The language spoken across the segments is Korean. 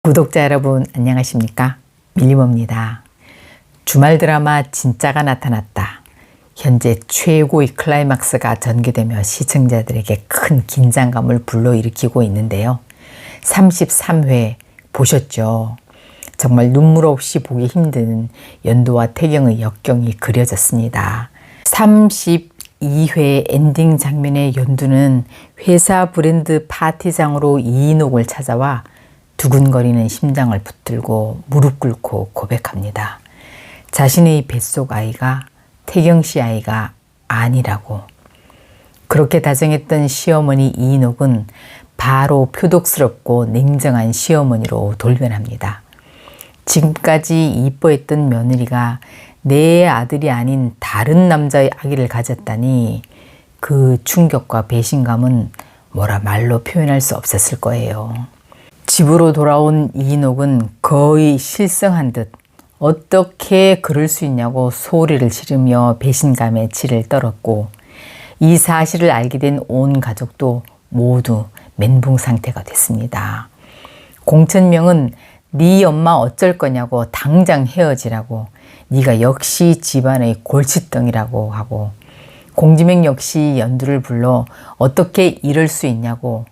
구독자 여러분 안녕하십니까? 밀리모입니다. 주말 드라마 진짜가 나타났다. 현재 최고의 클라이막스가 전개되며 시청자들에게 큰 긴장감을 불러일으키고 있는데요. 33회 보셨죠? 정말 눈물 없이 보기 힘든 연두와 태경의 역경이 그려졌습니다. 32회 엔딩 장면의 연두는 회사 브랜드 파티장으로 이인옥을 찾아와 두근거리는 심장을 붙들고 무릎 꿇고 고백합니다. 자신의 뱃속 아이가 태경 씨 아이가 아니라고. 그렇게 다정했던 시어머니 이인옥은 바로 표독스럽고 냉정한 시어머니로 돌변합니다. 지금까지 이뻐했던 며느리가 내 아들이 아닌 다른 남자의 아기를 가졌다니 그 충격과 배신감은 뭐라 말로 표현할 수 없었을 거예요. 집으로 돌아온 이인옥은 거의 실성한 듯 어떻게 그럴 수 있냐고 소리를 지르며 배신감에 치를 떨었고, 이 사실을 알게 된 온 가족도 모두 멘붕 상태가 됐습니다. 공천명은 네 엄마 어쩔 거냐고 당장 헤어지라고, 네가 역시 집안의 골칫덩이라고 하고, 공지명 역시 연두를 불러 어떻게 이럴 수 있냐고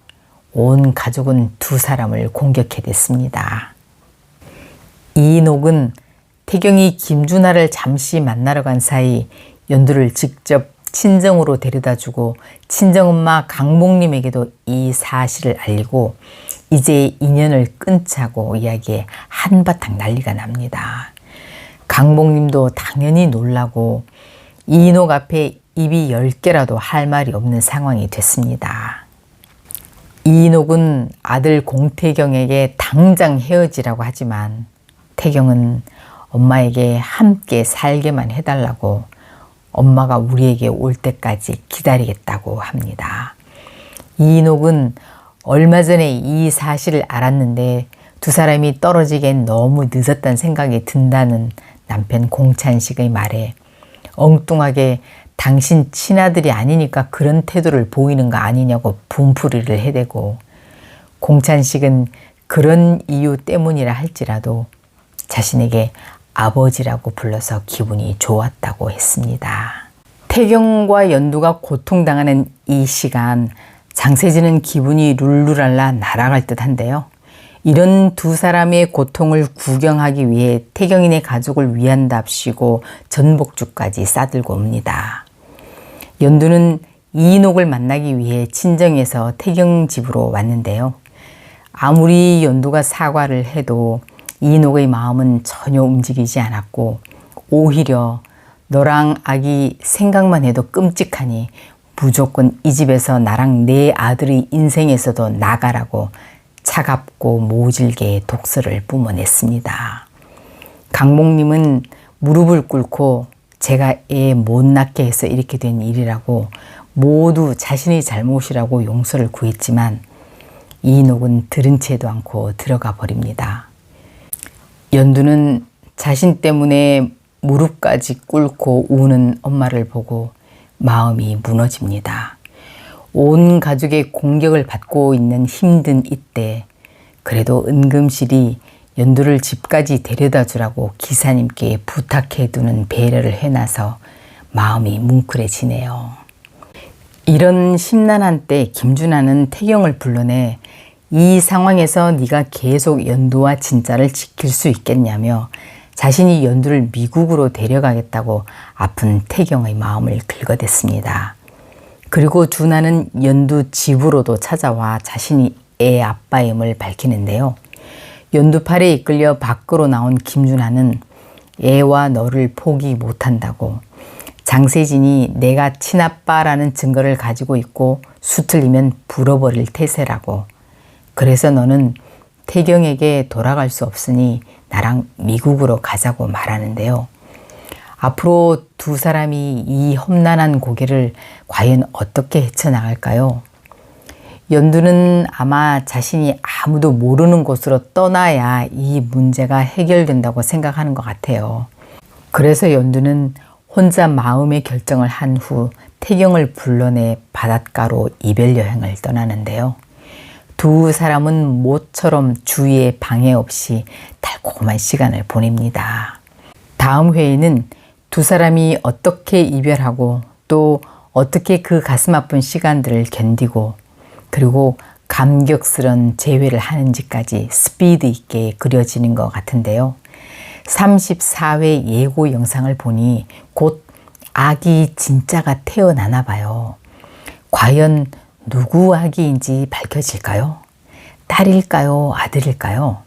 온 가족은 두 사람을 공격해댔습니다. 이인옥은 태경이 김준하를 잠시 만나러 간 사이 연두를 직접 친정으로 데려다주고 친정엄마 강목님에게도 이 사실을 알리고 이제 인연을 끊자고 이야기에 한바탕 난리가 납니다. 강목님도 당연히 놀라고 이인옥 앞에 입이 10개라도 할 말이 없는 상황이 됐습니다. 이인옥은 아들 공태경에게 당장 헤어지라고 하지만 태경은 엄마에게 함께 살게만 해달라고, 엄마가 우리에게 올 때까지 기다리겠다고 합니다. 이인옥은 얼마 전에 이 사실을 알았는데 두 사람이 떨어지기엔 너무 늦었다는 생각이 든다는 남편 공찬식의 말에 엉뚱하게 당신 친아들이 아니니까 그런 태도를 보이는 거 아니냐고 분풀이를 해대고, 공찬식은 그런 이유 때문이라 할지라도 자신에게 아버지라고 불러서 기분이 좋았다고 했습니다. 태경과 연두가 고통당하는 이 시간, 장세진은 기분이 룰루랄라 날아갈 듯한데요. 이런 두 사람의 고통을 구경하기 위해 태경이네 가족을 위한답시고 전복죽까지 싸들고 옵니다. 연두는 이인옥을 만나기 위해 친정에서 태경 집으로 왔는데요. 아무리 연두가 사과를 해도 이인옥의 마음은 전혀 움직이지 않았고, 오히려 너랑 아기 생각만 해도 끔찍하니 무조건 이 집에서 나랑 내 아들의 인생에서도 나가라고 차갑고 모질게 독설을 뿜어냈습니다. 강목님은 무릎을 꿇고 제가 애 못 낳게 해서 이렇게 된 일이라고 모두 자신의 잘못이라고 용서를 구했지만 이인옥은 들은 채도 않고 들어가 버립니다. 연두는 자신 때문에 무릎까지 꿇고 우는 엄마를 보고 마음이 무너집니다. 온 가족의 공격을 받고 있는 힘든 이때 그래도 은금실이 연두를 집까지 데려다 주라고 기사님께 부탁해두는 배려를 해놔서 마음이 뭉클해지네요. 이런 심란한 때 김준하는 태경을 불러내 이 상황에서 네가 계속 연두와 진짜를 지킬 수 있겠냐며 자신이 연두를 미국으로 데려가겠다고 아픈 태경의 마음을 긁어댔습니다. 그리고 준하는 연두 집으로도 찾아와 자신이 애 아빠임을 밝히는데요. 연두팔에 이끌려 밖으로 나온 김준하는 애와 너를 포기 못한다고, 장세진이 내가 친아빠라는 증거를 가지고 있고 수틀리면 불어버릴 태세라고, 그래서 너는 태경에게 돌아갈 수 없으니 나랑 미국으로 가자고 말하는데요. 앞으로 두 사람이 이 험난한 고개를 과연 어떻게 헤쳐나갈까요? 연두는 아마 자신이 아무도 모르는 곳으로 떠나야 이 문제가 해결된다고 생각하는 것 같아요. 그래서 연두는 혼자 마음의 결정을 한 후 태경을 불러내 바닷가로 이별 여행을 떠나는데요. 두 사람은 모처럼 주위의 방해 없이 달콤한 시간을 보냅니다. 다음 회에는 두 사람이 어떻게 이별하고 또 어떻게 그 가슴 아픈 시간들을 견디고 그리고 감격스런 재회를 하는지까지 스피드 있게 그려지는 것 같은데요. 34회 예고 영상을 보니 곧 아기 진짜가 태어나나 봐요. 과연 누구 아기인지 밝혀질까요? 딸일까요? 아들일까요?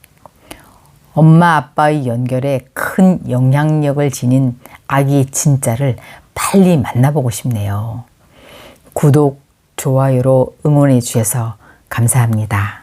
엄마 아빠의 연결에 큰 영향력을 지닌 아기 진짜를 빨리 만나보고 싶네요. 구독, 좋아요로 응원해 주셔서 감사합니다.